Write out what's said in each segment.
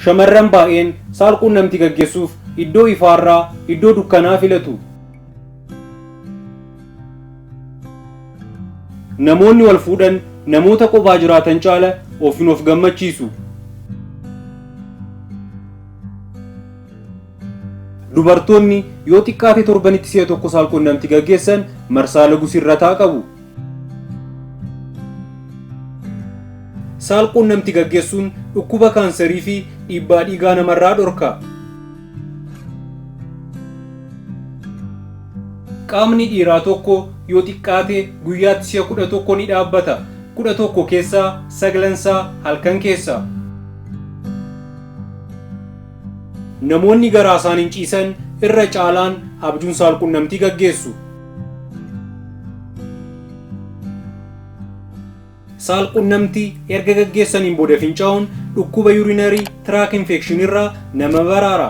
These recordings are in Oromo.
Shamarran baay'een saalquunnamtii gaggeessuuf iddoo ifaarraa iddoo dukkanaa filatu. Namoonni wal fuudhan namoota kophaa jiraatan caala ofiin of gammachiisu. Dubartoonni yoo xiqqaate torbanitti si'a tokko saalquunnamtii gaggeessan marsaa lagu sirrataa qabu. Saalquunnamtii gaggeessuun dhukkuba kaansarii fi dhiibbaa dhiigaa namarraa dhorka. Qaamni dhiiraa tokko yoo xiqqaate guyyaatti si'a 11 ni dhaabbata. 11 keessaa 9 halkan keessa. Namoonni garaa isaaniin ciisan irra caalaan abjuun saalquunnamtii gaggeessu. Saalquunnamtii erga gaggeessaniin booda fincaa'uun dhukkuba urinary tract infection irraa nama baraara.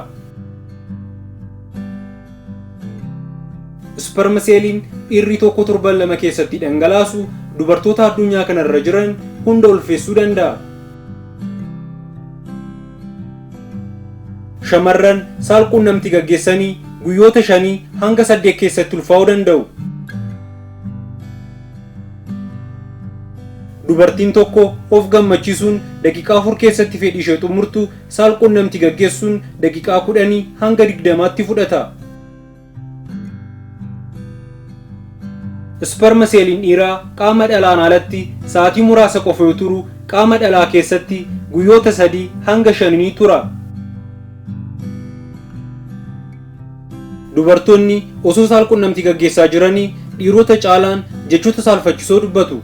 Sperm seeliin dhiirri tokko torban 2 keessatti dhangalaasu dubartoota addunyaa kanarra jiran hunda ulfeessuu danda'a. Shamarran saalquunnamtii gaggeessanii guyyoota 5 hanga 8 keessatti ulfaa'uu danda'u. Dubartiin tokko of gammachiisuun daqiiqaa 4 keessatti fedhii ishee xumurtu saalquunnamtii gaggeessuun daqiiqaa 10 hanga 20tti fudhata. Sperm seeliin dhiiraa qaama dhalaan alatti sa'aatii muraasa qofa yoo turu qaama dhalaa keessatti guyyoota 3 hanga 5 ni tura. Dubartoonni osoo saalquunnamtii gaggeessaa jiranii dhiirota caalaan jechoota saalfachisoo dubbatu.